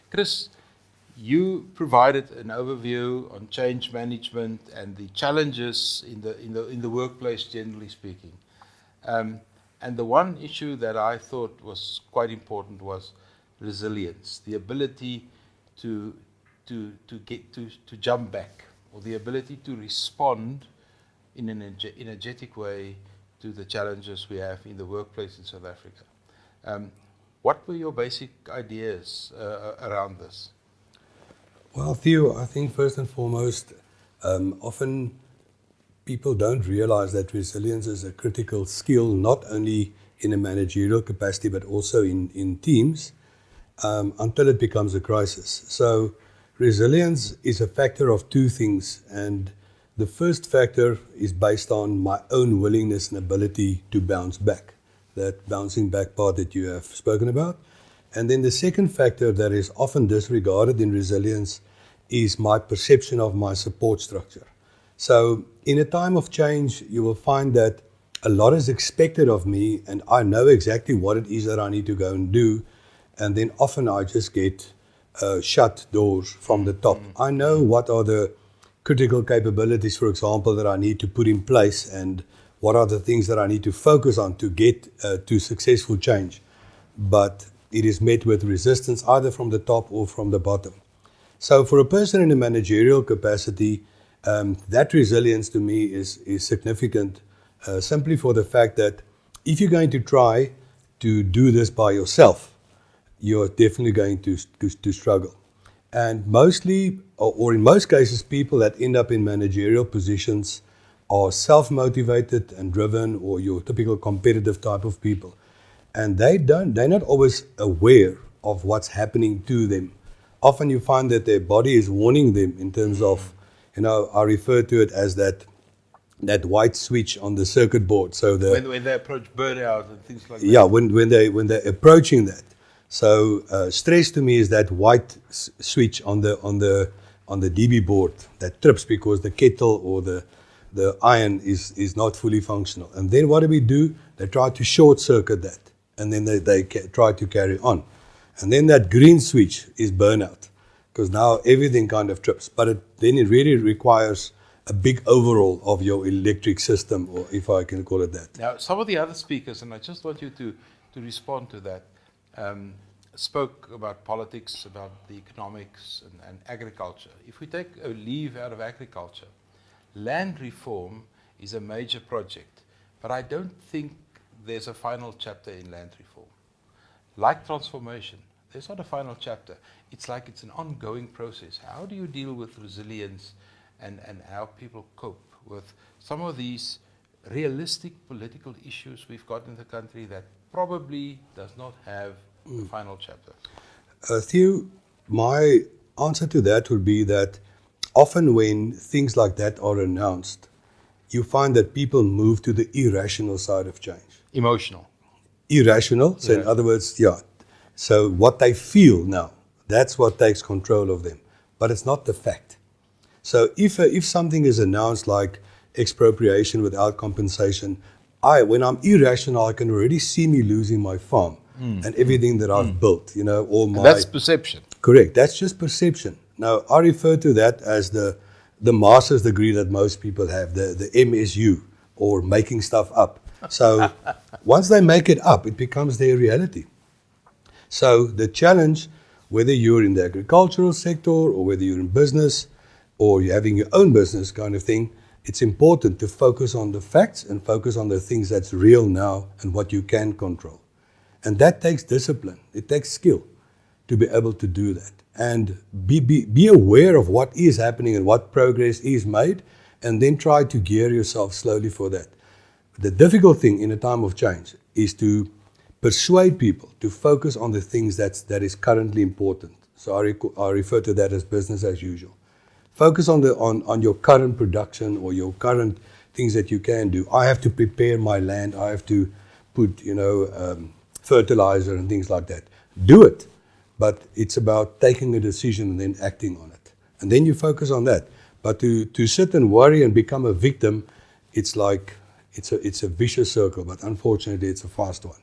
Chris, you provided an overview on change management and the challenges in the workplace, generally speaking. And the one issue that I thought was quite important was resilience, the ability to to jump back, or the ability to respond in an energetic way to the challenges we have in the workplace in South Africa. What were your basic ideas around this? Well, Theo, I think first and foremost, often people don't realize that resilience is a critical skill, not only in a managerial capacity, but also in teams, until it becomes a crisis. So resilience is a factor of two things. And the first factor is based on my own willingness and ability to bounce back, that bouncing back part that you have spoken about. And then the second factor that is often disregarded in resilience is my perception of my support structure. So in a time of change, you will find that a lot is expected of me, and I know exactly what it is that I need to go and do. And then often I just get shut doors from the top. I know what are the critical capabilities, for example, that I need to put in place, and what are the things that I need to focus on to get to successful change. But it is met with resistance either from the top or from the bottom. So for a person in a managerial capacity, that resilience to me is significant, simply for the fact that if you're going to try to do this by yourself, you're definitely going to struggle. And mostly, or in most cases, people that end up in managerial positions are self-motivated and driven, or your typical competitive type of people. And they're not always aware of what's happening to them. Often you find that their body is warning them in terms of, I refer to it as that white switch on the circuit board. So when they approach burnout and things like that. Yeah, when they're approaching that. So stress to me is that white switch on the DB board that trips because the kettle or the iron is not fully functional. And then what do? They try to short circuit that, and then they try to carry on. And then that green switch is burnout, because now everything kind of trips. But then it really requires a big overhaul of your electric system, or if I can call it that. Now, some of the other speakers, and I just want you to respond to that, spoke about politics, about the economics and agriculture. If we take a leave out of agriculture, land reform is a major project, but I don't think there's a final chapter in land reform. Like transformation, there's not a final chapter. It's like it's an ongoing process. How do you deal with resilience and how people cope with some of these realistic political issues we've got in the country that probably does not have a final chapter? Theo, my answer to that would be that often when things like that are announced, you find that people move to the irrational side of change. Emotional. Irrational. So in other words, so what they feel now, that's what takes control of them. But it's not the fact. So if something is announced like expropriation without compensation, when I'm irrational, I can already see me losing my farm and everything that I've built, all my... And that's perception. Correct. That's just perception. Now, I refer to that as the master's degree that most people have, the MSU, or making stuff up. So once they make it up, it becomes their reality. So the challenge, whether you're in the agricultural sector or whether you're in business or you're having your own business kind of thing, it's important to focus on the facts and focus on the things that's real now and what you can control. And that takes discipline. It takes skill to be able to do that. And be aware of what is happening and what progress is made, and then try to gear yourself slowly for that. The difficult thing in a time of change is to persuade people to focus on the things that is currently important. So I refer to that as business as usual. Focus on your current production or your current things that you can do. I have to prepare my land. I have to put, fertilizer and things like that. Do it. But it's about taking a decision and then acting on it. And then you focus on that. But to sit and worry and become a victim, it's like, it's a vicious circle, but unfortunately it's a fast one.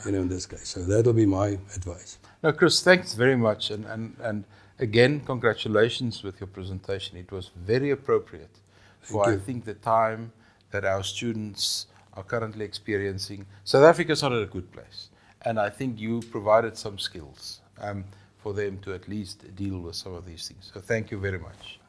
in this case. So that'll be my advice. No, Chris, thanks very much. And again, congratulations with your presentation. It was very appropriate for, I think, the time that our students are currently experiencing. South Africa is not at a good place. And I think you provided some skills for them to at least deal with some of these things. So thank you very much.